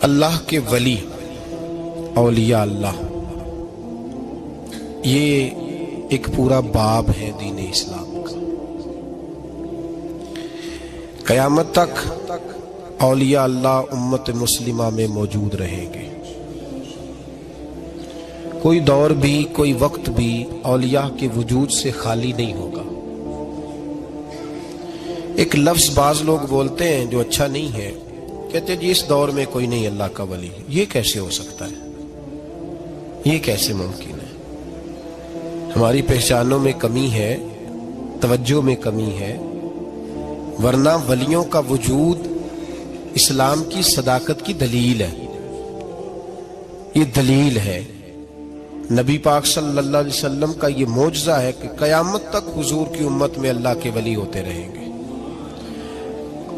اللہ کے ولی اولیاء اللہ، یہ ایک پورا باب ہے دین اسلام کا۔ قیامت تک اولیاء اللہ امت مسلمہ میں موجود رہیں گے۔ کوئی دور بھی، کوئی وقت بھی اولیاء کے وجود سے خالی نہیں ہوگا۔ ایک لفظ بعض لوگ بولتے ہیں جو اچھا نہیں ہے، کہتے ہیں جی اس دور میں کوئی نہیں اللہ کا ولی۔ یہ کیسے ہو سکتا ہے؟ یہ کیسے ممکن ہے؟ ہماری پہچانوں میں کمی ہے، توجہ میں کمی ہے، ورنہ ولیوں کا وجود اسلام کی صداقت کی دلیل ہے۔ یہ دلیل ہے، نبی پاک صلی اللہ علیہ وسلم کا یہ معجزہ ہے کہ قیامت تک حضور کی امت میں اللہ کے ولی ہوتے رہیں گے۔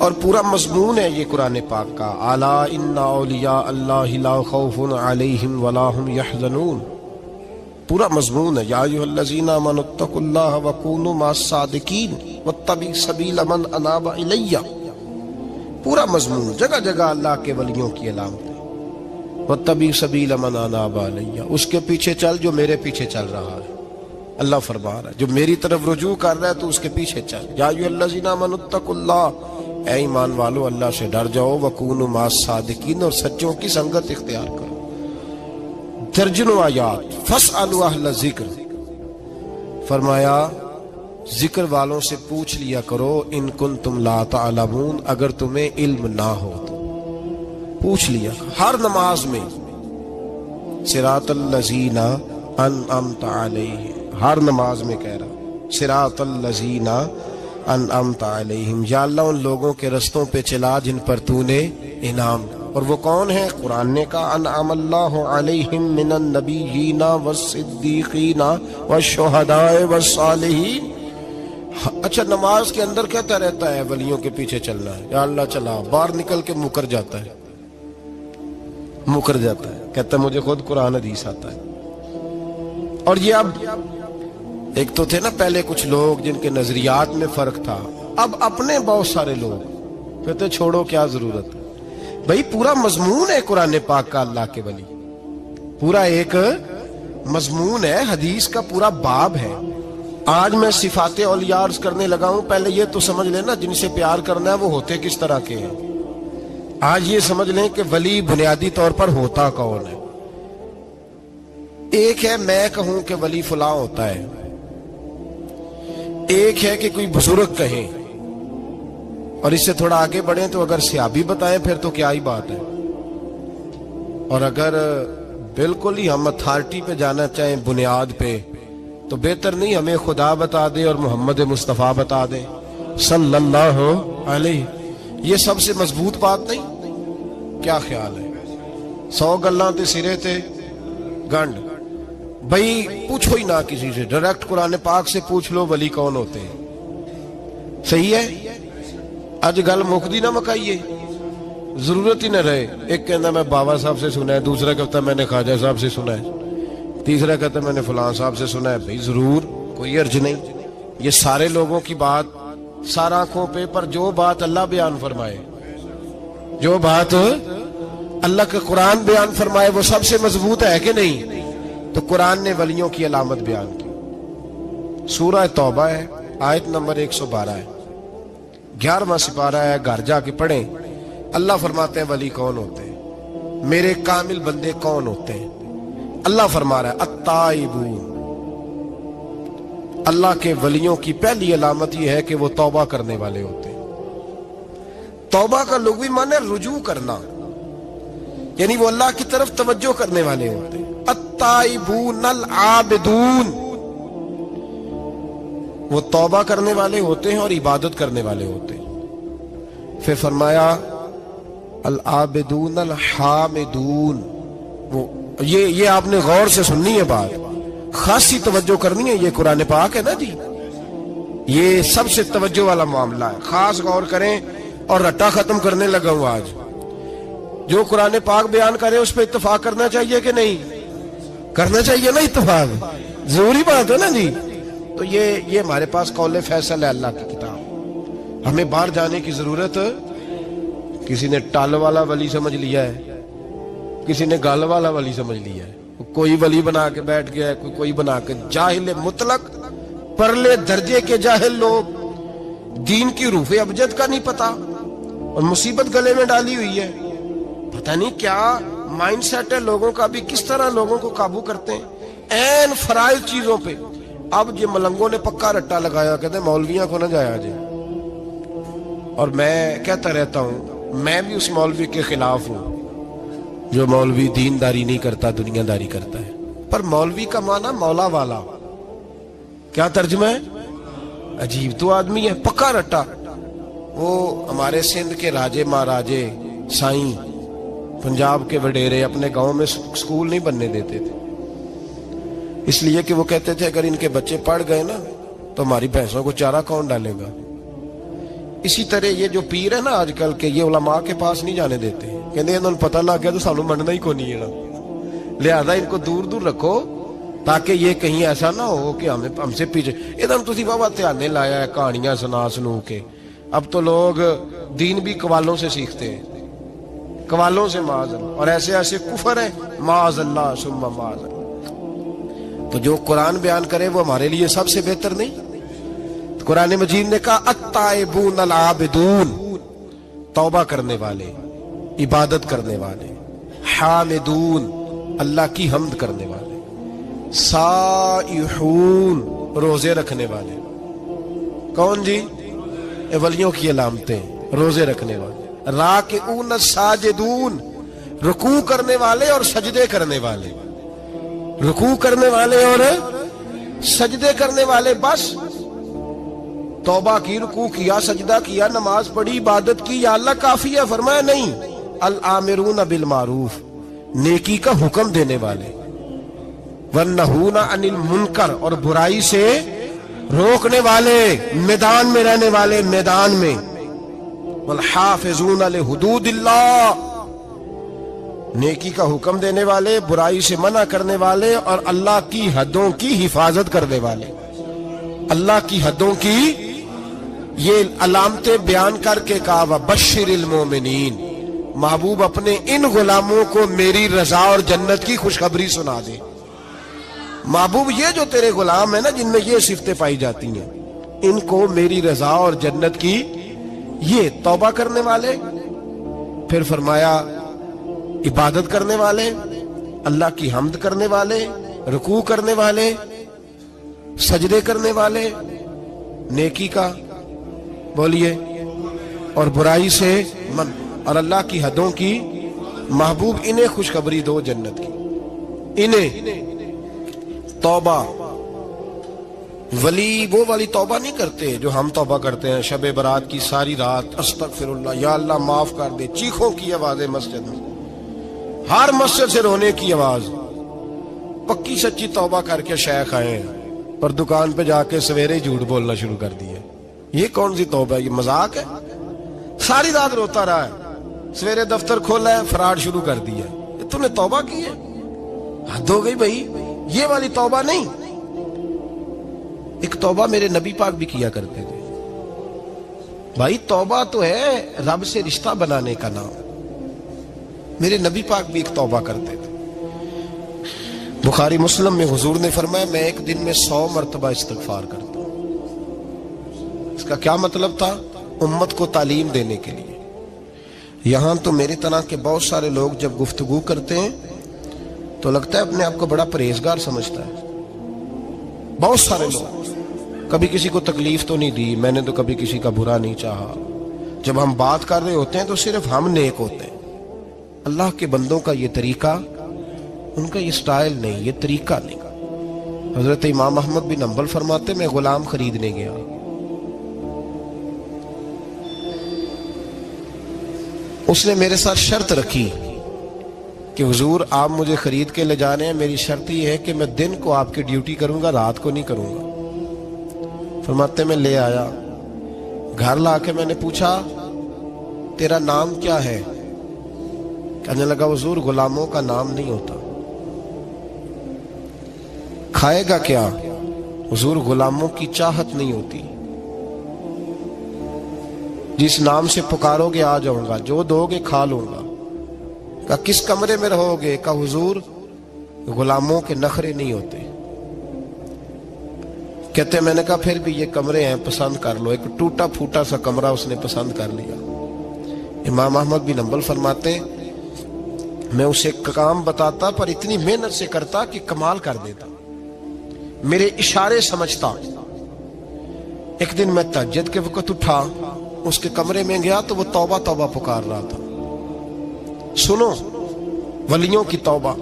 اور پورا مضمون ہے یہ قرآن پاک کا، الا ان اولیاء اللہ لا خوف علیہم ولا هم یحزنون۔ پورا مضمون ہے، یا ایھا الذین آمنوا اتقوا اللہ وکونوا مع الصادقین واتبعوا سبیل من اناب الی۔ پورا مضمون، جگہ جگہ اللہ کے ولیوں کی علامتیں، واتبعوا سبیل من اناب الی، اس کے پیچھے چل جو میرے پیچھے چل رہا ہے۔ اللہ فرما رہا ہے جو میری طرف رجوع کر رہا ہے تو اس کے پیچھے چل۔ یا ایھا الذین آمنوا اتقوا اللہ، اے ایمان والو اللہ سے ڈر جاؤ، وکونوا مع الصادقین، اور سچوں کی سنگت اختیار کرو۔ درجنوں آیات، فاسألوا اہل الذکر، فرمایا ذکر والوں سے پوچھ لیا کرو، ان کنتم لا تعلمون، اگر تمہیں علم نہ ہو تو پوچھ لیا کرو۔ ہر نماز میں صراط الذین انعمت علیہم، ہر نماز میں کہہ رہا صراط الذین انعمت علیہم، یا اللہ ان لوگوں کے رستوں پہ چلا جن پر تو نے انعام۔ اور وہ کون ہے؟ قرآن نے کہا انعم اللہ علیہم من النبیین والصدیقین والشہداء والصالحین۔ اچھا، نماز کے اندر کہتا رہتا ہے ولیوں کے پیچھے چلنا ہے، یا اللہ چلا، باہر نکل کے مکر جاتا ہے، کہتا ہے مجھے خود قرآن حدیث آتا ہے۔ اور یہ اب ایک تو تھے نا پہلے کچھ لوگ جن کے نظریات میں فرق تھا، اب اپنے بہت سارے لوگ کہتے چھوڑو کیا ضرورت ہے۔ بھئی پورا مضمون ہے قرآن پاک کا اللہ کے ولی، پورا ایک مضمون ہے، حدیث کا پورا باب ہے۔ آج میں صفات اولیاء عرض کرنے لگا ہوں، پہلے یہ تو سمجھ لینا جن سے پیار کرنا ہے وہ ہوتے کس طرح کے ہیں۔ آج یہ سمجھ لیں کہ ولی بنیادی طور پر ہوتا کون ہے۔ ایک ہے میں کہوں کہ ولی فلاں ہوتا ہے، ایک ہے کہ کوئی بزرگ کہیں، اور اس سے تھوڑا آگے بڑھیں تو اگر صحابی بتائیں پھر تو کیا ہی بات ہے، اور اگر بالکل ہی ہم اتھارٹی پہ جانا چاہیں بنیاد پہ تو بہتر نہیں ہمیں خدا بتا دے اور محمد مصطفیٰ بتا دے صلی اللہ علیہ۔ یہ سب سے مضبوط بات نہیں؟ کیا خیال ہے؟ 100 گلاں تے سرے تے گنڈ۔ بھئی پوچھو ہی نہ کسی سے، ڈائریکٹ قرآن پاک سے پوچھ لو ولی کون ہوتے ہیں۔ صحیح ہے؟ اج گل مکدی نہ مکائیے، ضرورت ہی نہ رہے۔ ایک کہنا میں بابا صاحب سے سنا ہے، دوسرا کہتا میں نے خواجہ صاحب سے سنا ہے، تیسرا کہتا میں نے فلاں صاحب سے سنا ہے۔ بھئی ضرور، کوئی عرض نہیں، یہ سارے لوگوں کی بات سارا آنکھوں پہ، پر جو بات اللہ بیان فرمائے، جو بات اللہ کا قرآن بیان فرمائے وہ سب سے مضبوط ہے کہ نہیں؟ تو قرآن نے ولیوں کی علامت بیان کی۔ سورہ توبہ ہے، آیت نمبر 112 ہے، 11واں سپارہ ہے، گھر جا کے پڑھیں۔ اللہ فرماتے ہیں ولی کون ہوتے ہیں، میرے کامل بندے کون ہوتے ہیں۔ اللہ فرما رہا ہے التائبون، اللہ کے ولیوں کی پہلی علامت یہ ہے کہ وہ توبہ کرنے والے ہوتے ہیں۔ توبہ کا لغوی معنی ہے رجوع کرنا، یعنی وہ اللہ کی طرف توجہ کرنے والے ہوتے ہیں۔ التائبون العابدون، وہ توبہ کرنے والے ہوتے ہیں اور عبادت کرنے والے ہوتے ہیں۔ پھر فرمایا العابدون الحامدون، وہ یہ آپ نے غور سے سننی ہے بات، خاصی توجہ کرنی ہے، یہ قرآن پاک ہے نا جی، یہ سب سے توجہ والا معاملہ ہے، خاص غور کریں۔ اور رٹا ختم کرنے لگا ہوں آج، جو قرآن پاک بیان کرے اس پہ اتفاق کرنا چاہیے کہ نہیں؟ کرنا چاہیے نا اتفاق، ضروری بات ہے نا جی۔ تو یہ ہمارے پاس قول فیصل ہے اللہ کی کتاب، ہمیں باہر جانے کی ضرورت، کسی نے ٹال والا ولی سمجھ لیا ہے، کسی نے گل والا ولی سمجھ لیا ہے، کوئی ولی بنا کے بیٹھ گیا ہے، کوئی بنا کے، جاہل مطلق، پرلے درجے کے جاہل لوگ، دین کی روح ابجد کا نہیں پتا، اور مصیبت گلے میں ڈالی ہوئی ہے. پتہ نہیں کیا مائنڈ سیٹ ہے لوگوں کا، بھی کس طرح لوگوں کو قابو کرتے ہیں این فرائض چیزوں پہ. اب یہ ملنگوں نے پکا رٹا لگایا، کہتے ہیں مولویاں کو نہ جایا جائے. اور میں کہتا رہتا ہوں، میں بھی اس مولوی کے خلاف ہوں جو مولوی دینداری نہیں کرتا، دنیا داری کرتا ہے. پر مولوی کا معنی مولا والا، کیا ترجمہ ہے؟ عجیب تو آدمی ہے، پکا رٹا. وہ ہمارے سندھ کے راجے مہاراجے سائیں، پنجاب کے وڈیرے اپنے گاؤں میں سکول نہیں بننے دیتے تھے، اس لیے کہ وہ کہتے تھے اگر ان کے بچے پڑھ گئے نا تو ہماری بھینسوں کو چارہ کون ڈالے گا. اسی طرح یہ جو پیر ہے نا آج کل کے، یہ علماء کے پاس نہیں جانے دیتے، کہتے ہیں انہوں نے پتہ لگ گیا تو سانو مننا ہی کو نہیں ہے نا، لہذا ان کو دور دور رکھو تاکہ یہ کہیں ایسا نہ ہو کہ ہم سے پیچھے. ادھر تسی بابا دھیانے لایا ہے کہانیاں سنو کے. اب تو لوگ دین بھی قوالوں سے سیکھتے ہیں، قوالوں سے معاذ اللہ، اور ایسے ایسے کفر ہے معاذ اللہ ثم معاذ اللہ. تو جو قرآن بیان کرے وہ ہمارے لیے سب سے بہتر نہیں؟ قرآن مجید نے کہا التائبون العابدون، توبہ کرنے والے، عبادت کرنے والے، حامدون، اللہ کی حمد کرنے والے، سائحون، روزے رکھنے والے. کون جی؟ ولیوں کی علامتیں، روزے رکھنے والے. راکعون الساجدون، رکوع کرنے والے اور سجدے کرنے والے، رکوع کرنے والے اور سجدے کرنے والے. بس توبہ کی، رکوع کیا، سجدہ کیا، نماز پڑھی، عبادت کی، یا اللہ کافی ہے؟ فرمایا نہیں. الآمرون بالمعروف، نیکی کا حکم دینے والے، والنہون عن المنکر، اور برائی سے روکنے والے، میدان میں رہنے والے، میدان میں. والحافظون لحدود اللہ، نیکی کا حکم دینے والے، برائی سے منع کرنے والے، اور اللہ کی حدوں کی حفاظت کرنے والے. اللہ کی حدوں کی یہ علامتیں بیان کر کے کہا وبشر المومنین، محبوب اپنے ان غلاموں کو میری رضا اور جنت کی خوشخبری سنا دے. محبوب یہ جو تیرے غلام ہیں نا جن میں یہ صفتیں پائی جاتی ہیں، ان کو میری رضا اور جنت کی، یہ توبہ کرنے والے، پھر فرمایا عبادت کرنے والے، اللہ کی حمد کرنے والے، رکوع کرنے والے، سجدے کرنے والے، نیکی کا بولیے اور برائی سے من، اور اللہ کی حدوں کی. محبوب انہیں خوشخبری دو جنت کی. انہیں توبہ، ولی وہ والی توبہ نہیں کرتے جو ہم توبہ کرتے ہیں شب برات کی ساری رات استغفر اللہ، یا اللہ معاف کر دے، چیخوں کی آوازیں مسجد میں، ہر مسجد سے رونے کی آواز. پکی سچی توبہ کر کے شیخ آئے ہیں پر دکان پہ جا کے سویرے جھوٹ بولنا شروع کر دیا. یہ کون سی توبہ ہے؟ یہ مذاق ہے. ساری رات روتا رہا ہے، سویرے دفتر کھولا ہے، فراڈ شروع کر دیا. تم نے توبہ کی ہے؟ حد ہو گئی بھائی، یہ والی توبہ نہیں. ایک توبہ میرے نبی پاک بھی کیا کرتے تھے. بھائی توبہ تو ہے رب سے رشتہ بنانے کا نام. میرے نبی پاک بھی ایک توبہ کرتے تھے. بخاری مسلم میں حضور نے فرمایا میں ایک دن میں 100 مرتبہ استغفار کرتا ہوں. اس کا کیا مطلب تھا؟ امت کو تعلیم دینے کے لیے. یہاں تو میری طرح کے بہت سارے لوگ جب گفتگو کرتے ہیں تو لگتا ہے اپنے آپ کو بڑا پرہیزگار سمجھتا ہے. بہت سارے لوگ، کبھی کسی کو تکلیف تو نہیں دی، میں نے تو کبھی کسی کا برا نہیں چاہا. جب ہم بات کر رہے ہوتے ہیں تو صرف ہم نیک ہوتے ہیں. اللہ کے بندوں کا یہ طریقہ، ان کا یہ سٹائل نہیں، یہ طریقہ نہیں. حضرت امام احمد بن حنبل فرماتے میں غلام خریدنے گیا، اس نے میرے ساتھ شرط رکھی کہ حضور آپ مجھے خرید کے لے جانے ہیں، میری شرط یہ ہے کہ میں دن کو آپ کی ڈیوٹی کروں گا، رات کو نہیں کروں گا. فرماتے میں لے آیا، گھر لا کے میں نے پوچھا تیرا نام کیا ہے؟ کہنے لگا حضور غلاموں کا نام نہیں ہوتا. کھائے گا کیا؟ حضور غلاموں کی چاہت نہیں ہوتی، جس نام سے پکارو گے آ جاؤں گا، جو دو گے کھا لوں گا. کہا کس کمرے میں رہو گے؟ کہا حضور غلاموں کے نخرے نہیں ہوتے۔ کہتے میں نے کہا پھر بھی یہ کمرے ہیں پسند کر لو۔ ایک ٹوٹا پھوٹا سا کمرہ اس نے پسند کر لیا۔ امام احمد بن حنبل فرماتے ہیں میں اسے کام بتاتا پر اتنی محنت سے کرتا کہ کمال کر دیتا، میرے اشارے سمجھتا۔ ایک دن میں تہجد کے وقت اٹھا، اس کے کمرے میں گیا تو وہ توبہ توبہ پکار رہا تھا۔ سنو ولیوں کی توبہ،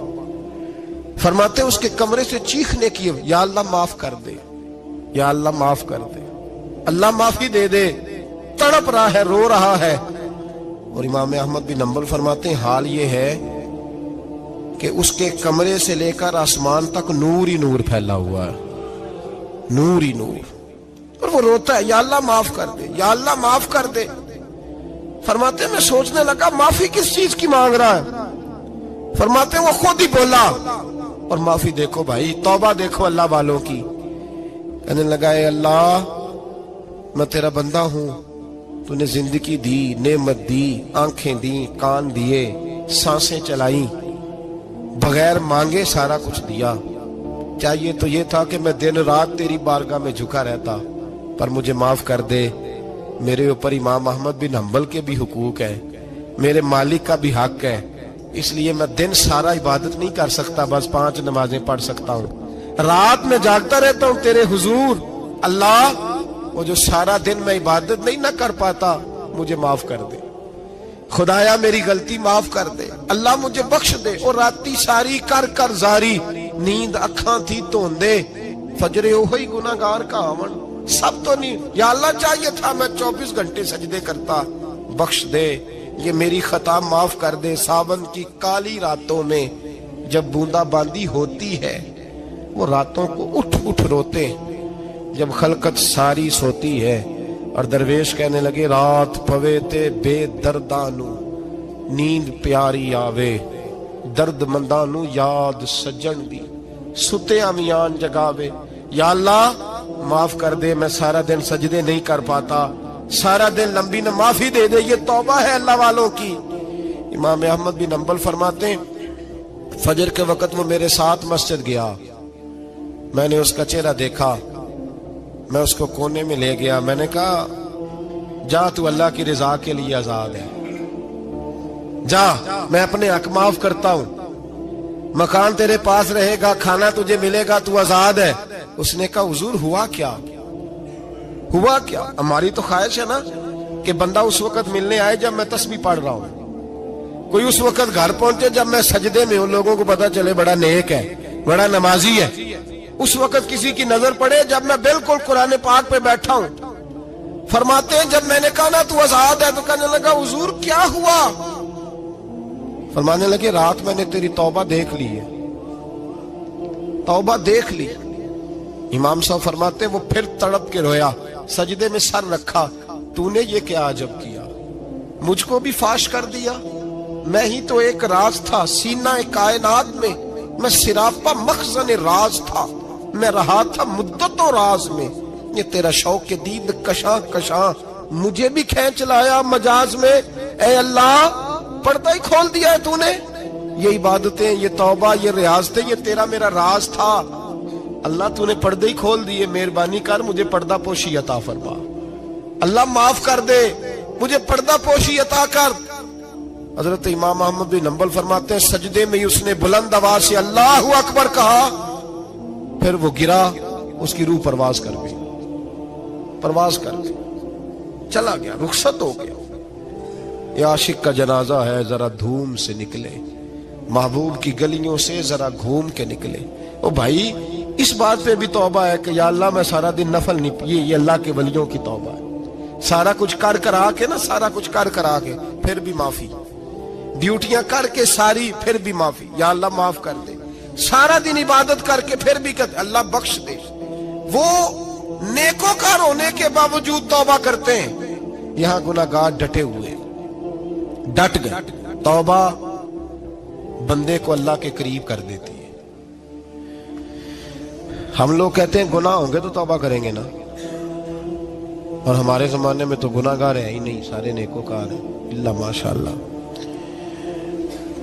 فرماتے اس کے کمرے سے چیخنے کی، یا اللہ معاف کر دے، یا اللہ معاف کر دے، اللہ معافی دے دے، تڑپ رہا ہے، رو رہا ہے۔ اور امام احمد بن حنبل فرماتے ہیں حال یہ ہے کہ اس کے کمرے سے لے کر آسمان تک نور ہی نور پھیلا ہوا ہے، نور ہی نور، اور وہ روتا ہے یا اللہ معاف کر دے، یا اللہ معاف کر دے۔ فرماتے ہیں میں سوچنے لگا معافی کس چیز کی مانگ رہا ہے؟ فرماتے ہیں وہ خود ہی بولا، اور معافی دیکھو بھائی، توبہ دیکھو اللہ والوں کی۔ کہنے لگا اے اللہ میں تیرا بندہ ہوں، تو نے زندگی دی، نعمت دی، آنکھیں دی، کان دیے، سانسیں چلائیں، بغیر مانگے سارا کچھ دیا۔ چاہیے تو یہ تھا کہ میں دن رات تیری بارگاہ میں جھکا رہتا، پر مجھے معاف کر دے۔ میرے اوپر امام احمد بن حنبل کے بھی حقوق ہیں، میرے مالک کا بھی حق ہے، اس لیے میں دن سارا عبادت نہیں کر سکتا، بس 5 نمازیں پڑھ سکتا ہوں، رات میں جاگتا رہتا ہوں تیرے حضور۔ اللہ وہ جو سارا دن میں عبادت نہیں نہ کر پاتا مجھے معاف کر دے، خدایا میری غلطی معاف کر دے، اللہ مجھے بخش دے۔ اور راتی ساری کر کر زاری، نیند اکھاں تھی توندے، فجرے اوہی گناہگار کا آون، سب تو نہیں، یا اللہ چاہیے تھا میں 24 گھنٹے سجدے کرتا، بخش دے، یہ میری خطا معاف کر دے۔ ساون کی کالی راتوں میں جب بوندا باندی ہوتی ہے، وہ راتوں کو اٹھ اٹھ روتے، جب خلقت ساری سوتی ہے، اور درویش کہنے لگے رات پوے تے بے دردانو، نیند پیاری آوے، درد مندانو یاد سجن دی، ستے امیان جگاوے۔ یا اللہ معاف کر دے، میں سارا دن سجدے نہیں کر پاتا، سارا دن لمبی نہ، معافی دے دے، یہ توبہ ہے اللہ والوں کی۔ امام احمد بن حنبل فرماتے ہیں فجر کے وقت وہ میرے ساتھ مسجد گیا، میں نے اس کا چہرہ دیکھا، میں اس کو کونے میں لے گیا، میں نے کہا جا تو اللہ کی رضا کے لیے آزاد ہے، جا میں اپنے حق معاف کرتا ہوں، مکان تیرے پاس رہے گا، کھانا تجھے ملے گا، تو آزاد ہے۔ اس نے کہا حضور ہوا کیا؟ ہوا کیا؟ ہماری تو خواہش ہے نا کہ بندہ اس وقت ملنے آئے جب میں تسبیح پڑھ رہا ہوں، کوئی اس وقت گھر پہنچے جب میں سجدے میں ہوں، لوگوں کو پتا چلے بڑا نیک ہے، بڑا نمازی ہے۔ اس وقت کسی کی نظر پڑے جب میں بالکل قرآن پاک پہ بیٹھا ہوں۔ فرماتے ہیں جب میں نے کہا نا تو آزاد ہے، تو کہنے لگا حضور کیا ہوا؟ فرمانے لگے رات میں نے تیری توبہ دیکھ لی ہے، توبہ دیکھ لی۔ امام صاحب فرماتے ہیں وہ پھر تڑپ کے رویا، سجدے میں سر رکھا، تو نے یہ کیا عجب کیا، مجھ کو بھی فاش کر دیا، میں ہی تو ایک راز تھا سینہ کائنات میں سراپا مخزن راز تھا، میں رہا تھا مدتوں راز میں، یہ تیرا شوق دید کشاں کشاں مجھے بھی کھینچ لایا مجاز میں۔ اے اللہ پردہ ہی کھول دیا ہے تو نے، یہ عبادتیں، یہ توبہ، یہ ریاضتیں، یہ تیرا میرا راز تھا، اللہ تو نے پردے ہی کھول دیے، مہربانی کر مجھے پردہ پوشی عطا فرما، اللہ معاف کر دے، مجھے پردہ پوشی عطا کر۔ حضرت امام احمد بن حنبل فرماتے ہیں سجدے میں ہی اس نے بلند آواز سے اللہ اکبر کہا، پھر وہ گرا، اس کی روح پرواز کر گئی، پرواز کر گئی، چلا گیا، رخصت ہو گیا۔ یہ عاشق کا جنازہ ہے، ذرا دھوم سے نکلے، محبوب کی گلیوں سے ذرا گھوم کے نکلے۔ او بھائی اس بات پہ بھی توبہ ہے کہ یا اللہ میں سارا دن نفل نہیں، یہ اللہ کے ولیوں کی توبہ ہے، سارا کچھ کر کر آ کے نا، سارا کچھ کر کر آ کے پھر بھی معافی، ڈیوٹیاں کر کے ساری پھر بھی معافی، یا اللہ معاف کر دے، سارا دن عبادت کر کے پھر بھی کہتے اللہ بخش دے۔ وہ نیکوکار ہونے کے باوجود توبہ کرتے ہیں، یہاں گناہگار ڈٹے ہوئے، ڈٹ گئے۔ توبہ بندے کو اللہ کے قریب کر دیتی ہے۔ ہم لوگ کہتے ہیں گناہ ہوں گے تو توبہ کریں گے نا، اور ہمارے زمانے میں تو گناہگار ہے ہی نہیں، سارے نیکوکار ہیں، اللہ ماشاءاللہ۔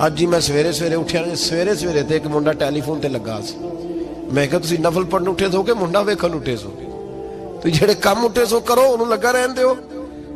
ਅੱਜ ਜੀ ਮੈਂ ਸਵੇਰੇ ਸਵੇਰੇ ਉੱਠਿਆ, ਸਵੇਰੇ ਸਵੇਰੇ ਤੇ ਇੱਕ ਮੁੰਡਾ ਟੈਲੀਫੋਨ ਤੇ ਲੱਗਾ ਸੀ। ਮੈਂ ਕਿਹਾ ਤੁਸੀਂ ਨਫਲ ਪੜਨ ਉੱਠੇ ਸੋ ਕਿ ਮੁੰਡਾ ਵੇਖਣ ਉੱਠੇ ਸੋ? ਤੁਸੀਂ ਜਿਹੜੇ ਕੰਮ ਉੱਠੇ ਸੋ ਕਰੋ, ਉਹਨੂੰ ਲੱਗਾ ਰਹਿਣ ਦਿਓ,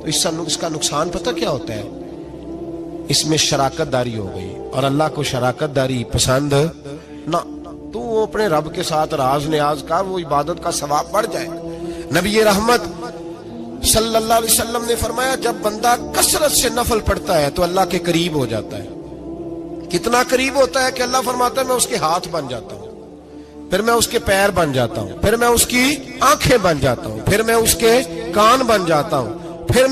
تو اس کا نقصان پتہ کیا ہوتا ہے؟ اس میں شراکت داری ہو گئی، اور اللہ کو شراکت داری پسند نہ۔ تو وہ اپنے رب کے ساتھ راز نیاز کا، وہ عبادت کا ثواب بڑھ جائے۔ نبی رحمت صلی اللہ علیہ وسلم نے فرمایا جب بندہ کثرت سے نفل پڑھتا ہے تو اللہ کے قریب ہو جاتا ہے۔ کتنا قریب ہوتا ہے کہ اللہ فرماتا ہے میں اس کے ہاتھ بن جاتا ہوں، پھر میں اس کے پیر بن جاتا ہوں، پھر میں اس کی آنکھیں بن جاتا ہوں، پھر میں اس کے کان بن جاتا ہوں، پھر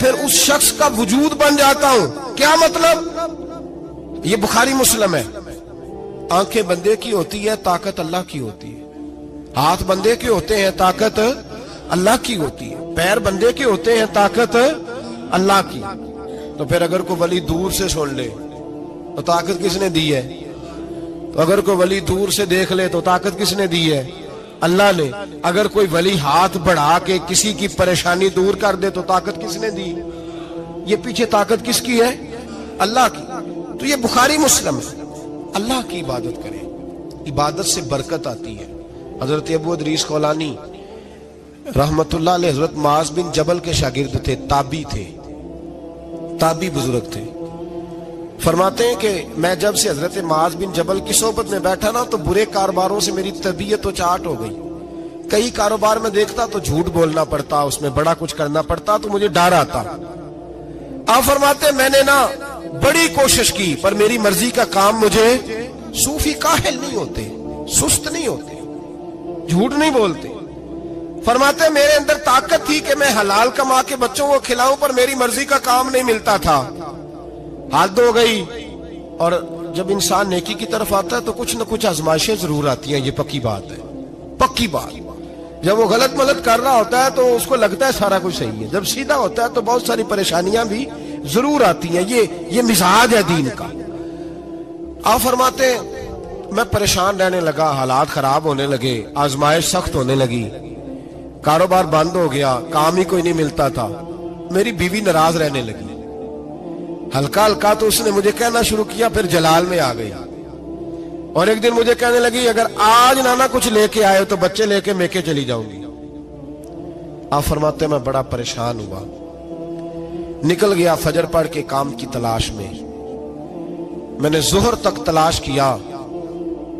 پھر اس شخص کا وجود بن جاتا ہوں۔ کیا مطلب؟ یہ بخاری مسلم ہے۔ آنکھیں بندے کی ہوتی ہے، طاقت اللہ کی ہوتی ہے۔ ہاتھ بندے کے ہوتے ہیں، طاقت اللہ کی ہوتی ہے۔ پیر بندے کے ہوتے ہیں، طاقت اللہ کی۔ تو پھر اگر کوئی ولی دور سے سن لے تو طاقت کس نے دی ہے؟ تو اگر کوئی ولی دور سے دیکھ لے تو طاقت کس نے دی ہے؟ اللہ نے۔ اگر کوئی ولی ہاتھ بڑھا کے کسی کی پریشانی دور کر دے تو طاقت کس نے دی؟ یہ پیچھے طاقت کس کی ہے؟ اللہ کی۔ تو یہ بخاری مسلم ہے۔ اللہ کی عبادت کریں، عبادت سے برکت آتی ہے۔ حضرت ابو ادریس خولانی رحمت اللہ علیہ حضرت معاذ بن جبل کے شاگرد تھے، تابعی بزرگ تھے۔ فرماتے ہیں کہ میں جب سے حضرت معاذ بن جبل کی صحبت میں بیٹھا نا تو برے کاروباروں سے میری طبیعت و چاٹ ہو گئی۔ کئی کاروبار میں دیکھتا تو جھوٹ بولنا پڑتا، اس میں بڑا کچھ کرنا پڑتا، تو مجھے ڈر آتا۔ آپ فرماتے ہیں میں نے نا بڑی کوشش کی پر میری مرضی کا کام مجھے، صوفی کاہل نہیں ہوتے، سست نہیں ہوتے، جھوٹ نہیں بولتے۔ فرماتے ہیں میرے اندر طاقت تھی کہ میں حلال کما کے بچوں کو کھلاؤں، پر میری مرضی کا کام نہیں ملتا تھا۔ حد ہو گئی۔ اور جب انسان نیکی کی طرف آتا ہے تو کچھ نہ کچھ آزمائشیں ضرور آتی ہیں، یہ پکی بات ہے، پکی بات۔ جب وہ غلط ملت کر رہا ہوتا ہے تو اس کو لگتا ہے سارا کچھ صحیح ہے، جب سیدھا ہوتا ہے تو بہت ساری پریشانیاں بھی ضرور آتی ہیں۔ یہ مزاج ہے دین کا۔ آپ فرماتے ہیں میں پریشان رہنے لگا، حالات خراب ہونے لگے، آزمائش سخت ہونے لگی، کاروبار بند ہو گیا، کام ہی کوئی نہیں ملتا تھا۔ میری بیوی ناراض رہنے لگی، ہلکا ہلکا تو اس نے مجھے کہنا شروع کیا، پھر جلال میں آ گئی، اور ایک دن مجھے کہنے لگی اگر آج نانا کچھ لے کے آئے تو بچے لے کے میکے چلی جاؤں گی۔ آپ فرماتے ہیں میں بڑا پریشان ہوا، نکل گیا فجر پڑھ کے کام کی تلاش میں۔ میں نے ظہر تک تلاش کیا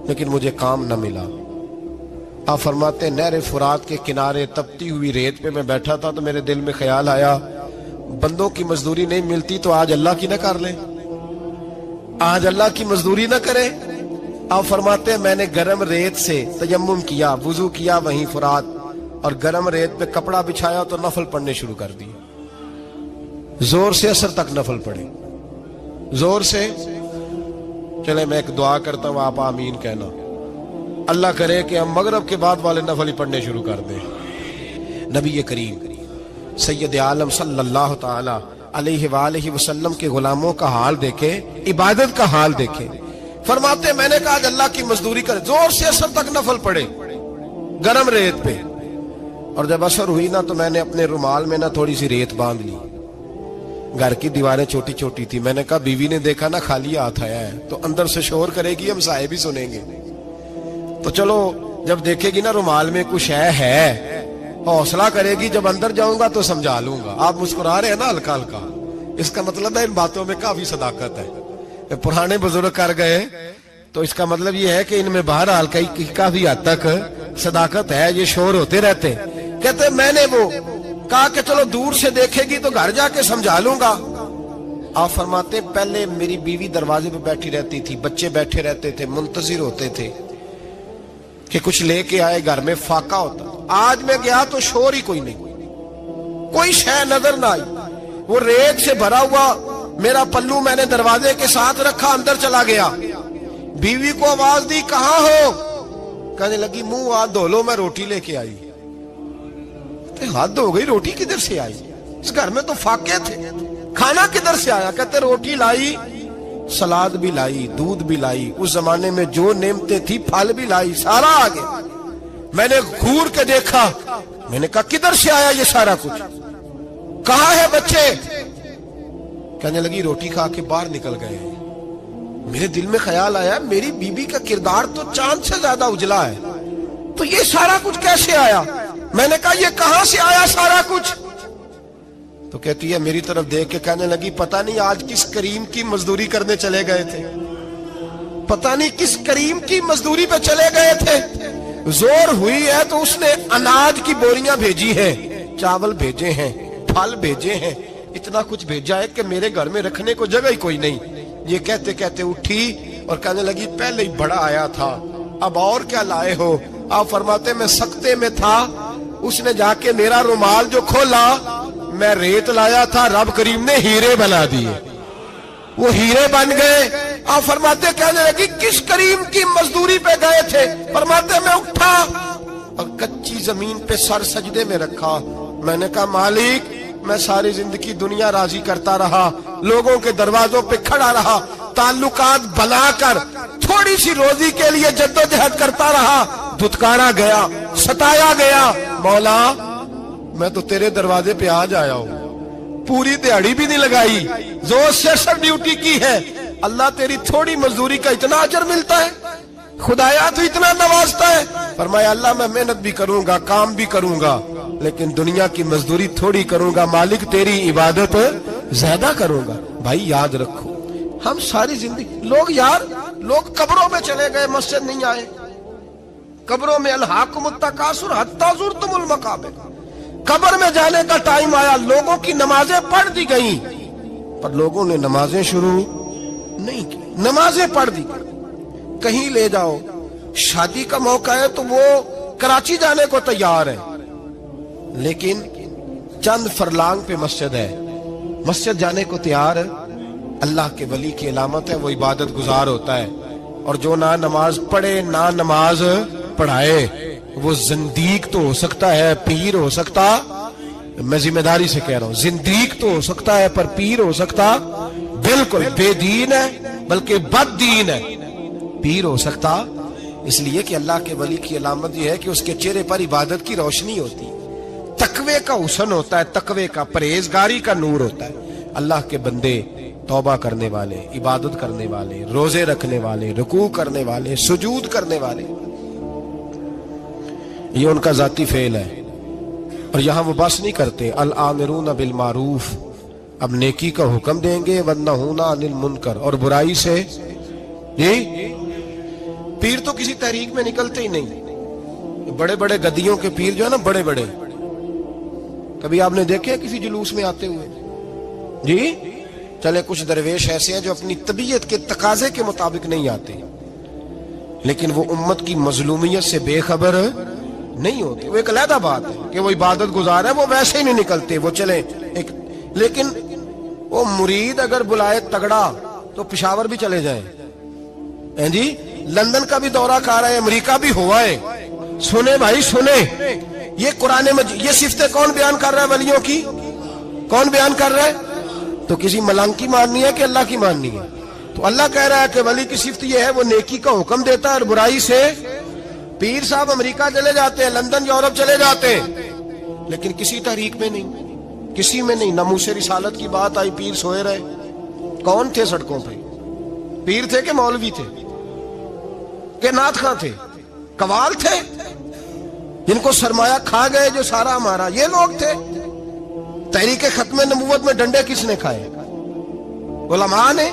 لیکن مجھے کام نہ ملا۔ آپ فرماتے ہیں نہر فرات کے کنارے تپتی ہوئی ریت پہ میں بیٹھا تھا تو میرے دل میں خیال آیا بندوں کی مزدوری نہیں ملتی تو آج اللہ کی نہ کر لیں، آج اللہ کی مزدوری نہ کرے۔ آپ فرماتے ہیں میں نے گرم ریت سے تیمم کیا، وضو کیا وہیں فرات، اور گرم ریت پہ کپڑا بچھایا تو نفل پڑھنے شروع کر دی، زور سے اثر تک نفل پڑھے، زور سے۔ چلے میں ایک دعا کرتا ہوں، آپ آمین کہنا۔ اللہ کرے کہ ہم مغرب کے بعد والے نفل ہی پڑھنے شروع کر دیں۔ نبی کریم سید عالم صلی اللہ تعالی علیہ وآلہ وسلم کے غلاموں کا حال دیکھے، عبادت کا حال دیکھے۔ فرماتے میں نے کہا آج اللہ کی مزدوری کرے، زور سے اثر تک نفل پڑھے گرم ریت پہ، اور جب اثر ہوئی نا تو میں نے اپنے رومال میں نا تھوڑی سی ریت باندھ لی۔ گھر کی دیواریں چھوٹی چھوٹی تھی، میں نے کہا بیوی نے دیکھا نا خالی ہاتھ آیا ہے تو اندر سے شور کرے گی، ہم سائے بھی سنیں گے، تو چلو جب دیکھے گی نا رومال میں کچھ ہے حوصلہ کرے گی، جب اندر جاؤں گا تو سمجھا لوں گا۔ آپ مسکرا رہے ہیں نا ہلکا ہلکا، اس کا مطلب ہے ان باتوں میں کافی صداقت ہے۔ پرانے بزرگ کر گئے تو اس کا مطلب یہ ہے کہ ان میں بہرحال کافی حد تک صداقت ہے، یہ شور ہوتے رہتے۔ کہتے میں نے وہ کہا کہ چلو دور سے دیکھے گی تو گھر جا کے سمجھا لوں گا۔ آپ فرماتے پہلے میری بیوی دروازے پہ بیٹھی رہتی تھی، بچے بیٹھے رہتے تھے، منتظر ہوتے تھے کہ کچھ لے کے آئے، گھر میں فاقہ ہوتا۔ آج میں گیا تو شور ہی کوئی نہیں، کوئی شے نظر نہ آئی، وہ ریت سے بھرا ہوا میرا پلو میں نے دروازے کے ساتھ رکھا، اندر چلا گیا۔ بیوی کو آواز دی کہاں ہو؟ کہنے لگی منہ ہاتھ دھو لو، میں روٹی لے کے آئی۔ ہاتھ دھو گئی، روٹی کدھر سے آئی؟ اس گھر میں تو فاقے تھے، کھانا کدھر سے آیا؟ کہتے روٹی لائی، سلاد بھی لائی، دودھ بھی لائی، اس زمانے میں جو نعمتیں تھی پھل بھی لائی، سارا آ گیا۔ میں نے گھور کے دیکھا، میں نے کہا کدھر سے آیا یہ سارا کچھ؟ کہاں ہے بچے؟ کہنے لگی روٹی کھا کے باہر نکل گئے۔ میرے دل میں خیال آیا میری بیوی کا کردار تو چاند سے زیادہ اجلا ہے، تو یہ سارا کچھ کیسے آیا؟ میں نے کہا یہ کہاں سے آیا سارا کچھ؟ تو کہتی ہے میری طرف دیکھ کے کہنے لگی پتہ نہیں آج کس کریم کی مزدوری کرنے چلے گئے تھے، پتہ نہیں کس کریم کی مزدوری پہ چلے گئے تھے، زور ہوئی ہے تو اس نے اناج کی بوریاں بھیجی ہیں، چاول بھیجے ہیں، پھل بھیجے ہیں، اتنا کچھ بھیجا ہے کہ میرے گھر میں رکھنے کو جگہ ہی کوئی نہیں۔ یہ کہتے کہتے اٹھی اور کہنے لگی پہلے ہی بڑا آیا تھا، اب اور کیا لائے ہو؟ آپ فرماتے میں سکتے میں تھا، اس نے جا کے میرا رومال جو کھولا، میں ریت لایا تھا، رب کریم نے ہیرے بنا دیے، وہ ہیرے بن گئے۔ آپ فرماتے کہنے لگی کس کریم کی مزدوری پہ گئے تھے؟ فرماتے میں اٹھا اور کچی زمین پہ سر سجدے میں رکھا، میں نے کہا مالک میں ساری زندگی دنیا راضی کرتا رہا، لوگوں کے دروازوں پہ کھڑا رہا، تعلقات بنا کر تھوڑی سی روزی کے لیے جدوجہد کرتا رہا، دھتکارا گیا، ستایا گیا، مولا میں تو تیرے دروازے پہ آج آیا ہوں، پوری دیہڑی بھی نہیں لگائی، زور سے سر ڈیوٹی کی ہے، اللہ تیری تھوڑی مزدوری کا اتنا اجر ملتا ہے، خدایا تو اتنا نوازتا ہے۔ فرمایا اللہ میں محنت بھی کروں گا، کام بھی کروں گا، لیکن دنیا کی مزدوری تھوڑی کروں گا، مالک تیری عبادت زیادہ کروں گا۔ بھائی یاد رکھو ہم ساری زندگی لوگ قبروں میں چلے گئے، مسجد نہیں آئے، قبروں میں الہاکم التکاثر حتی زرتم المقابر، قبر میں جانے کا ٹائم آیا، لوگوں کی نمازیں پڑھ دی گئیں پر لوگوں نے نمازیں شروع نہیں کی، نمازیں پڑھ دی گئیں۔ کہیں لے جاؤ، شادی کا موقع ہے تو وہ کراچی جانے کو تیار ہے، لیکن چند فرلانگ پہ مسجد ہے، مسجد جانے کو تیار ہے۔ اللہ کے ولی کی علامت ہے وہ عبادت گزار ہوتا ہے، اور جو نہ نماز پڑھے نہ نماز پڑھائے وہ زندیق تو ہو سکتا ہے، پیر ہو سکتا، میں ذمہ داری سے کہہ رہا ہوں زندیق تو ہو سکتا ہے پر پیر ہو سکتا بالکل بے دین ہے، بلکہ بد دین ہے، پیر ہو سکتا۔ اس لیے کہ اللہ کے ولی کی علامت یہ ہے کہ اس کے چہرے پر عبادت کی روشنی ہوتی، تقوی کا حسن ہوتا ہے، تقوی کا، پرہیزگاری کا نور ہوتا ہے۔ اللہ کے بندے توبہ کرنے والے، عبادت کرنے والے، روزے رکھنے والے، رکوع کرنے والے، سجود کرنے والے، یہ ان کا ذاتی فعل ہے۔ اور یہاں وہ بس نہیں کرتے، الآمرون بالمعروف، اب نیکی کا حکم دیں گے، والنہون عن المنکر، اور برائی سے۔ پیر تو کسی تحریک میں نکلتے ہی نہیں، بڑے بڑے گدیوں کے پیر جو ہے نا، بڑے بڑے، کبھی آپ نے دیکھے کسی جلوس میں آتے ہوئے؟ جی چلے کچھ درویش ایسے ہیں جو اپنی طبیعت کے تقاضے کے مطابق نہیں آتے، لیکن وہ امت کی مظلومیت سے بے خبر نہیں ہوتے، وہ ایک علیحدہ بات ہے کہ وہ عبادت گزار ہے، وہ ویسے ہی نہیں نکلتے، وہ چلے ایک، لیکن وہ مرید اگر بلائے تگڑا تو پشاور بھی چلے جائیں، جی لندن کا بھی دورہ کر رہے ہیں، امریکہ بھی ہوا ہے، سنیں بھائی سنیں، یہ قرآن مجید، یہ صفتیں کون بیان کر رہا ہے ولیوں کی؟ کون بیان کر رہا ہے؟ تو کسی ملنگ کی ماننی ہے کہ اللہ کی ماننی ہے؟ تو اللہ کہہ رہا ہے کہ ولی کی صفت یہ ہے وہ نیکی کا حکم دیتا ہے اور برائی سے۔ پیر صاحب امریکہ چلے جاتے ہیں، لندن یورپ چلے جاتے ہیں، لیکن کسی تحریک میں نہیں، کسی میں نہیں۔ ناموس رسالت کی بات آئی، پیر سوئے رہے۔ کون تھے سڑکوں پہ؟ پیر تھے کہ مولوی تھے کہ نعت خواں تھے؟ قوال تھے جن کو سرمایہ کھا گئے جو سارا ہمارا، یہ لوگ تھے؟ تحریک ختم نبوت میں ڈنڈے کس نے کھائے؟ علماء نے۔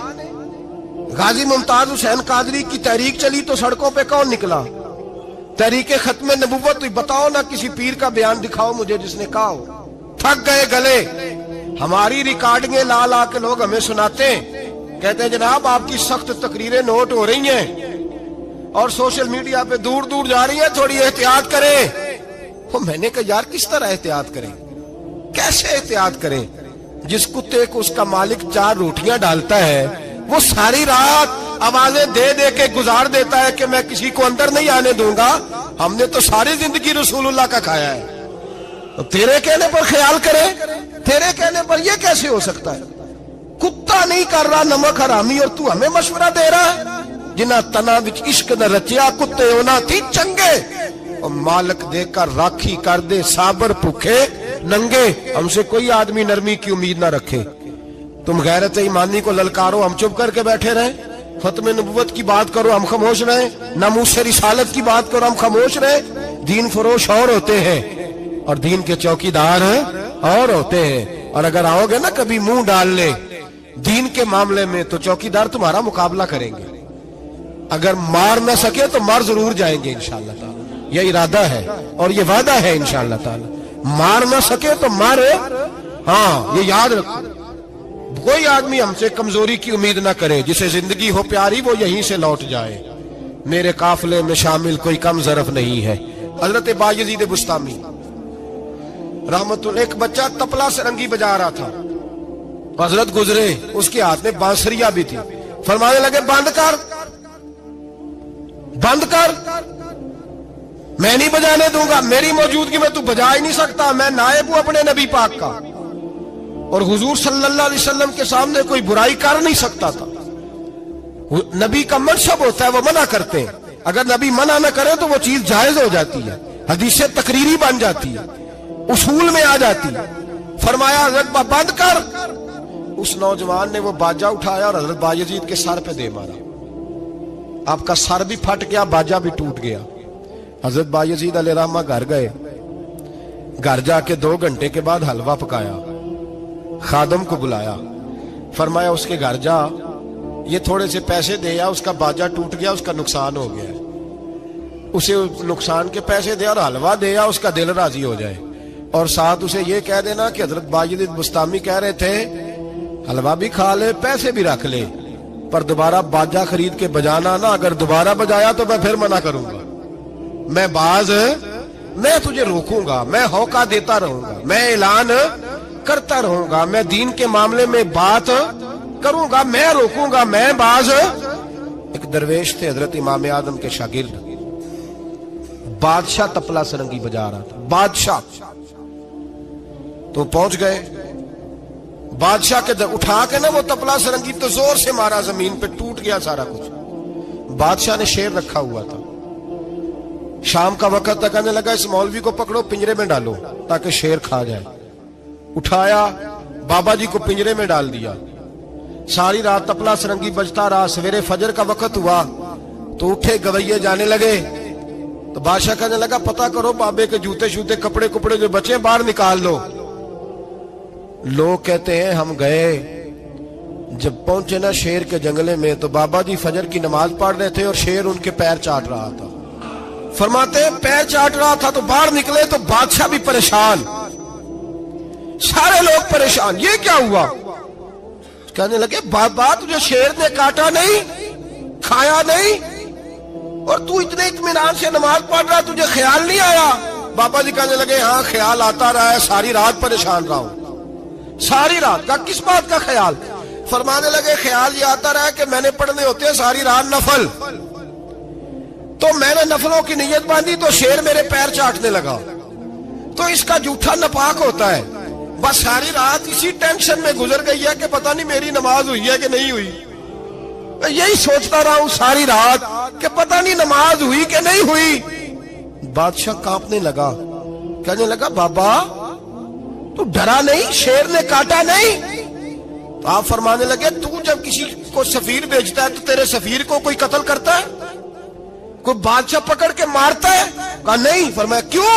غازی ممتاز حسین قادری کی تحریک چلی تو سڑکوں پہ کون نکلا؟ تحریک ختم نبوت۔ بتاؤ نا کسی پیر کا بیان دکھاؤ مجھے جس نے کہا ہو۔ تھک گئے گلے، ہماری ریکارڈنگیں لا لا کے لوگ ہمیں سناتے ہیں، کہتے ہیں جناب آپ کی سخت تقریریں نوٹ ہو رہی ہیں اور سوشل میڈیا پہ دور دور جا رہی ہیں، تھوڑی احتیاط کریں۔ وہ میں نے کہا یار کس طرح احتیاط کریں، کیسے احتیاط کریں؟ جس کتے کو اس کا مالک 4 روٹیاں ڈالتا ہے وہ ساری رات آوازیں دے دے کے گزار دیتا ہے کہ میں کسی کو اندر نہیں آنے دوں گا۔ ہم نے تو ساری زندگی رسول اللہ کا کھایا ہے، تو تیرے کہنے پر خیال کرے، تیرے کہنے پر یہ کیسے ہو سکتا ہے؟ کتا نہیں کر رہا نمک حرامی اور تو ہمیں مشورہ دے رہا ہے؟ جنہ تنا وچ عشق نہ رچیا کتے ہونا تھی چنگے، اور مالک دے کر راکھی کر دے صابر بھوکے ننگے۔ ہم سے کوئی آدمی نرمی کی امید نہ رکھے۔ تم غیرت ایمانی کو للکارو، ہم چپ کر کے بیٹھے رہیں؟ ختم نبوت کی بات کرو ہم خاموش رہیں؟ ناموس رسالت کی بات کرو ہم خاموش رہیں؟ دین فروش اور ہوتے ہیں اور دین کے چوکیدار اور ہوتے ہیں، اور اگر آؤ گے نا کبھی منہ ڈال لے دین کے معاملے میں تو چوکیدار تمہارا مقابلہ کریں گے. اگر مار نہ سکے تو مار ضرور جائیں گے انشاءاللہ تعالی. یہ ارادہ ہے اور یہ وعدہ ہے انشاءاللہ تعالی. مار نہ سکے تو مارے. ہاں یہ یاد رکھو. کوئی آدمی ہم سے کمزوری کی امید نہ کرے. جسے زندگی ہو پیاری وہ یہیں سے لوٹ جائے. میرے قافلے میں شامل کوئی کم ظرف نہیں ہے. حضرت بایزید بسطامی رحمت اللہ. ایک بچہ تپلا سرنگی بجا رہا تھا. حضرت گزرے, اس کے ہاتھ میں بانسریاں بھی تھی. فرمانے لگے بند کر, بند کر, میں نہیں بجانے دوں گا. میری موجودگی میں تو بجا ہی نہیں سکتا. میں نائب ہوں اپنے نبی پاک کا, اور حضور صلی اللہ علیہ وسلم کے سامنے کوئی برائی کر نہیں سکتا تھا. نبی کا منصب ہوتا ہے, وہ منع کرتے ہیں. اگر نبی منع نہ کرے تو وہ چیز جائز ہو جاتی ہے, حدیث تقریری بن جاتی ہے, اصول میں آ جاتی ہے. فرمایا حضرت بند کر. اس نوجوان نے وہ باجا اٹھایا اور حضرت بایزید کے سر پہ دے مارا. آپ کا سر بھی پھٹ گیا, باجا بھی ٹوٹ گیا. حضرت بایزید علیہ رحمہ گھر گئے. گھر جا کے 2 گھنٹے کے بعد حلوہ پکایا, خادم کو بلایا. فرمایا اس کے گھر جا, یہ تھوڑے سے پیسے دے یا, اس کا باجا ٹوٹ گیا, اس کا نقصان ہو گیا. اسے نقصان کے پیسے دے اور حلوہ دے یا, اس کا دل راضی ہو جائے. اور ساتھ اسے یہ کہہ دینا کہ حضرت بایزید بسطامی کہہ رہے تھے حلوہ بھی کھا لے, پیسے بھی رکھ لے, پر دوبارہ باجا خرید کے بجانا نا. اگر دوبارہ بجایا تو میں پھر منع کروں گا. میں تجھے روکوں گا, میں ہوکا دیتا رہوں گا, میں اعلان کرتا رہوں گا, میں دین کے معاملے میں بات کروں گا, میں روکوں گا, میں باز. ایک درویش تھے حضرت امام اعظم کے شاگرد, بادشاہ تپلا سرنگی بجا رہا تھا. بادشاہ تو پہنچ گئے. بادشاہ کے اٹھا کے نا وہ تپلا سرنگی تو زور سے مارا, زمین پہ ٹوٹ گیا سارا کچھ. بادشاہ نے شیر رکھا ہوا تھا. شام کا وقت تک کہنے لگا اس مولوی کو پکڑو, پنجرے میں ڈالو تاکہ شیر کھا جائے. اٹھایا, بابا جی کو پنجرے میں ڈال دیا. ساری رات تپلا سرنگی بجتا رہا. سویرے فجر کا وقت ہوا تو اٹھے, گویے جانے لگے. تو بادشاہ کہنے لگا پتہ کرو بابے کے جوتے شوتے کپڑے جو بچے باہر نکال لو. لوگ کہتے ہیں ہم گئے, جب پہنچے نا شیر کے جنگلے میں تو بابا جی فجر کی نماز پڑھ رہے تھے اور شیر ان کے پیر چاٹ رہا تھا. فرماتے ہیں پیر چاٹ رہا تھا تو باہر نکلے تو بادشاہ بھی پریشان, سارے لوگ پریشان. یہ کیا ہوا؟ کہنے لگے بابا تجھے شیر نے کاٹا نہیں, کھایا نہیں, اور تو اتنے اطمینان سے نماز پڑھ رہا, تجھے خیال نہیں آیا؟ بابا جی کہنے لگے ہاں خیال آتا رہا ہے, ساری رات پریشان رہا ہوں. ساری رات کا کس بات کا خیال؟ فرمانے لگے خیال یہ آتا رہا کہ میں نے پڑھنے ہوتے ہیں ساری رات نفل, تو میں نے نفلوں کی نیت باندھی تو شیر میرے پیر چاٹنے لگا, تو اس کا جھوٹا ناپاک ہوتا ہے. بس ساری رات اسی ٹینشن میں گزر گئی ہے کہ پتہ نہیں میری نماز ہوئی ہے کہ نہیں ہوئی. یہی سوچتا رہا ہوں ساری رات کہ پتہ نہیں نماز ہوئی کہ نہیں ہوئی. بادشاہ کانپنے لگا, کہنے لگا بابا تو ڈرا نہیں, شیر نے کاٹا نہیں؟ تو آپ فرمانے لگے تو جب کسی کو سفیر بھیجتا ہے تو تیرے سفیر کو کوئی قتل کرتا ہے, کوئی بادشاہ پکڑ کے مارتا ہے؟ کہا نہیں. فرمایا کیوں؟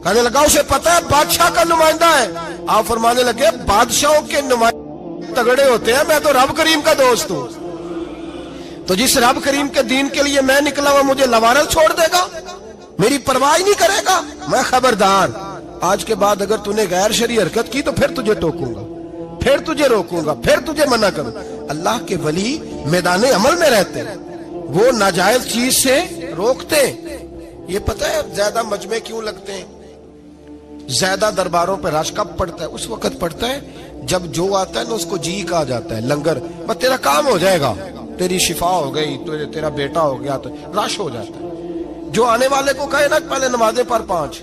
کہنے لگا اسے پتا ہے بادشاہ کا نمائندہ ہے. آپ فرمانے لگے بادشاہوں کے نمائندے تگڑے ہوتے ہیں, میں تو رب کریم کا دوست ہوں. تو جس رب کریم کے دین کے لیے میں نکلا ہوا مجھے لوارل چھوڑ دے گا, میری پرواہ نہیں کرے گا؟ میں خبردار, آج کے بعد اگر تُو نے غیر شرعی حرکت کی تو پھر تجھے ٹوکوں گا, پھر تجھے روکوں گا, پھر تجھے منع کروں. اللہ کے ولی میدان عمل میں رہتے ہیں, وہ ناجائز چیز سے روکتے ہیں. یہ پتہ ہے زیادہ مجمع کیوں لگتے ہیں, زیادہ درباروں پہ رش کب پڑتا ہے؟ اس وقت پڑتا ہے جب جو آتا ہے نا اس کو جی کہا جاتا ہے لنگر, بس تیرا کام ہو جائے گا, تیری شفا ہو گئی, تیرا بیٹا ہو گیا, تو رش ہو جاتا ہے. جو آنے والے کو کہے نا پہلے نمازیں پر 5,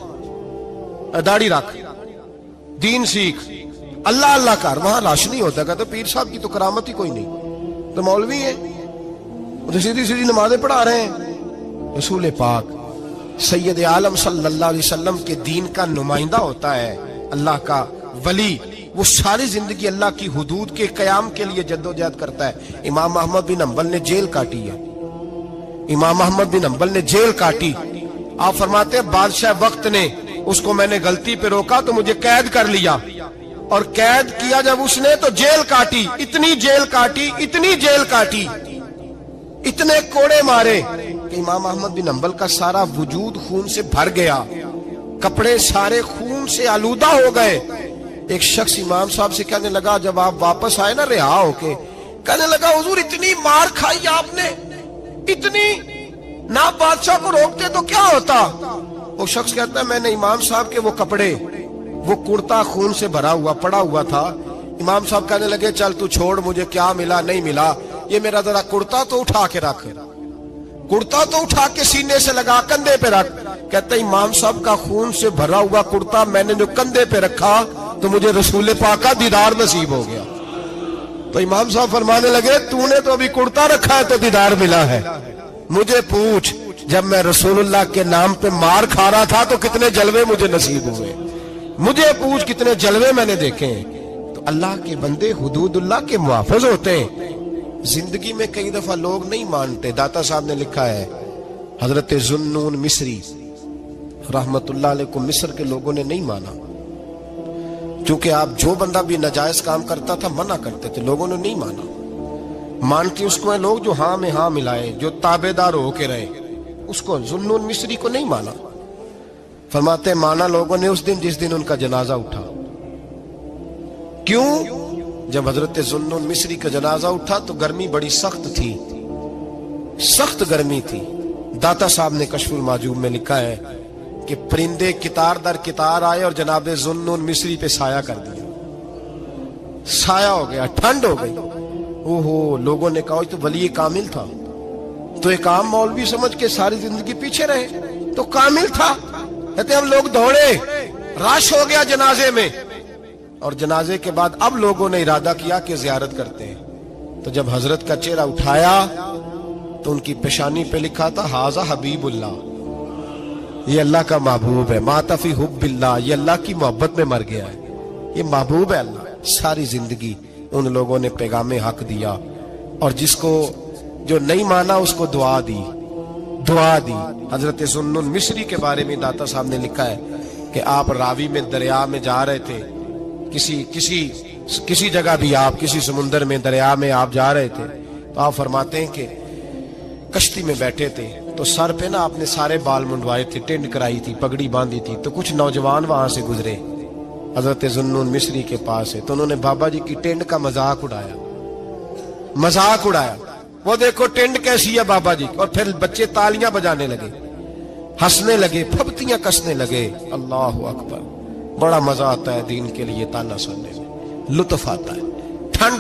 داڑھی رکھ, دین سیکھ, اللہ اللہ کر, وہاں رش نہیں ہوتا. کہتے پیر صاحب کی تو کرامت ہی کوئی نہیں, تو مولوی ہے, تو سیدھی سیدھی نمازیں پڑھا رہے ہیں. رسول پاک سید عالم صلی اللہ علیہ وسلم کے دین کا نمائندہ ہوتا ہے اللہ کا ولی, وہ ساری زندگی اللہ کی حدود کے قیام کے لیے جدوجہد کرتا ہے. امام احمد بن حنبل نے جیل کاٹی ہے, امام احمد بن حنبل نے جیل کاٹی. آپ فرماتے ہیں بادشاہ وقت نے اس کو, میں نے غلطی پہ روکا تو مجھے قید کر لیا. اور قید کیا جب اس نے تو جیل کاٹی، اتنی جیل کاٹی، اتنی جیل کاٹی، اتنے کوڑے مارے کہ امام احمد بن حنبل کا سارا وجود خون سے بھر گیا، کپڑے سارے خون سے آلودہ ہو گئے۔ ایک شخص امام صاحب سے کہنے لگا جب آپ واپس آئے نا رہا ہو کے، کہنے لگا حضور اتنی مار کھائی آپ نے، اتنی، نہ بادشاہ کو روکتے تو کیا ہوتا؟ وہ شخص کہتا ہے میں نے امام صاحب کے وہ کپڑے، وہ کرتا خون سے بھرا ہوا پڑا ہوا تھا، امام صاحب کہنے لگے چل تو چھوڑ، مجھے کیا ملا نہیں ملا، یہ میرا ذرا کرتا تو اٹھا کے رکھ، کرتا تو اٹھا کے سینے سے لگا کندھے پہ رکھ۔ کہتا ہے امام صاحب کا خون سے بھرا ہوا کرتا میں نے جو کندھے پہ رکھا تو مجھے رسول پاک کا دیدار نصیب ہو گیا۔ تو امام صاحب فرمانے لگے تو نے تو ابھی کرتا رکھا ہے تو دیدار ملا ہے، مجھے پوچھ جب میں رسول اللہ کے نام پہ مار کھا رہا تھا تو کتنے جلوے مجھے نصیب ہوئے، مجھے پوچھ کتنے جلوے میں نے دیکھے ہیں۔ تو اللہ کے بندے حدود اللہ کے محافظ ہوتے ہیں۔ زندگی میں کئی دفعہ لوگ نہیں مانتے، داتا صاحب نے لکھا ہے حضرت ذوالنون مصری رحمت اللہ علیہ کو مصر کے لوگوں نے نہیں مانا، چونکہ آپ جو بندہ بھی ناجائز کام کرتا تھا منع کرتے تھے، لوگوں نے نہیں مانا۔ مانتے اس کو ہیں لوگ جو ہاں میں ہاں ملائے، جو تابع دار ہو کے رہے، اس کو ذوالنون مصری کو نہیں مانا۔ فرماتے مانا لوگوں نے اس دن جس دن ان کا جنازہ اٹھا۔ کیوں؟ جب حضرت ذوالنون مصری کا جنازہ اٹھا تو گرمی بڑی سخت تھی، سخت گرمی تھی۔ داتا صاحب نے کشف المحجوب میں لکھا ہے کہ پرندے کتار در کتار آئے اور جناب ذوالنون مصری پہ سایہ کر دیا، سایہ ہو گیا، ٹھنڈ ہو گئی۔ اوہو، لوگوں نے کہا تو ولی کامل تھا، تو ایک عام مولوی سمجھ کے ساری زندگی پیچھے رہے، تو کامل تھا۔ کہتے ہم لوگ دوڑے، رش ہو گیا جنازے میں، اور جنازے کے بعد اب لوگوں نے ارادہ کیا کہ زیارت کرتے ہیں۔ تو جب حضرت کا چہرہ اٹھایا تو ان کی پیشانی پہ لکھا تھا ھذا حبیب اللہ، یہ اللہ کا محبوب ہے، مات فی حب اللہ، یہ اللہ کی محبت میں مر گیا ہے، یہ محبوب ہے اللہ۔ ساری زندگی ان لوگوں نے پیغام حق دیا، اور جس کو جو نہیں مانا اس کو دعا دی، دعا دی۔ حضرت ذوالنون مصری کے بارے میں داتا صاحب نے لکھا ہے کہ آپ راوی میں دریا میں جا رہے تھے، کسی جگہ بھی آپ کسی سمندر میں دریا میں آپ جا رہے تھے، تو آپ فرماتے ہیں کہ کشتی میں بیٹھے تھے تو سر پہ نا آپ نے سارے بال منڈوائے تھے، ٹینڈ کرائی تھی، پگڑی باندھی تھی، تو کچھ نوجوان وہاں سے گزرے حضرت ذوالنون مصری کے پاس ہے، تو انہوں نے بابا جی کی ٹینڈ کا مذاق اڑایا، مذاق اڑایا، وہ دیکھو ٹینڈ کیسی ہے بابا جی، اور پھر بچے تالیاں بجانے لگے، ہنسنے لگے، پھپتیاں کسنے لگے۔ اللہ اکبر، بڑا مزہ آتا ہے دین کے لیے تانا سننے میں، لطف آتا ہے،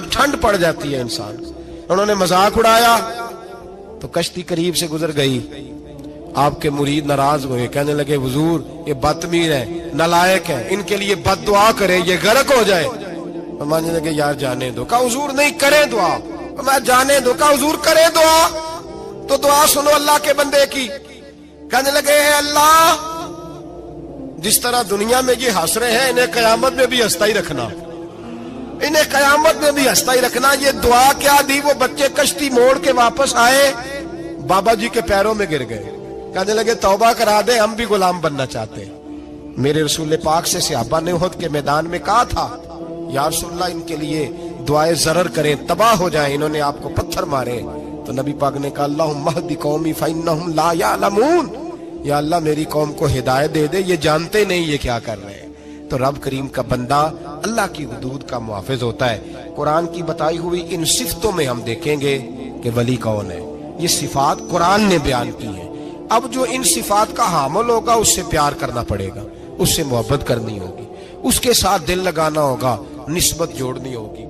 ٹھنڈ پڑ جاتی ہے انسان۔ انہوں نے مذاق اڑایا تو کشتی قریب سے گزر گئی، آپ کے مرید ناراض ہوئے، کہنے لگے حضور یہ بدتمیز ہے، نالائق ہے، ان کے لیے بد دعا کرے یہ غرق ہو جائے۔ فرمانے لگے یار جانے دو، کہا حضور نہیں کریں دعا، میں جانے دو، کہا حضور کریں دعا، تو دعا سنو اللہ کے بندے کی۔ کہنے لگے اے اللہ جس طرح دنیا میں یہ ہنس رہے ہیں انہیں قیامت میں بھی ہنستا ہی رکھنا، انہیں قیامت میں بھی ہنستا ہی رکھنا۔ یہ دعا کیا دی؟ وہ بچے کشتی موڑ کے واپس آئے، بابا جی کے پیروں میں گر گئے، کہنے لگے توبہ کرا دے، ہم بھی غلام بننا چاہتے ہیں۔ میرے رسول پاک سے صحابہ نے احد کے میدان میں کہا تھا یا رسول اللہ ان کے لیے دعائے ضرر کریں، تباہ ہو جائیں، انہوں نے آپ کو پتھر مارے، تو نبی پاک نے کہا اللہم اہد قومی فانہم لا یعلمون، یا اللہ میری قوم کو ہدایت دے دے، یہ جانتے نہیں یہ کیا کر رہے ہیں۔ تو رب کریم کا بندہ اللہ کی حدود کا محافظ ہوتا ہے۔ قرآن کی بتائی ہوئی ان صفتوں میں ہم دیکھیں گے کہ ولی کون ہے، یہ صفات قرآن نے بیان کی ہیں۔ اب جو ان صفات کا حامل ہوگا اس سے پیار کرنا پڑے گا، اس سے محبت کرنی ہوگی، اس کے ساتھ دل لگانا ہوگا، نسبت جوڑنی ہوگی۔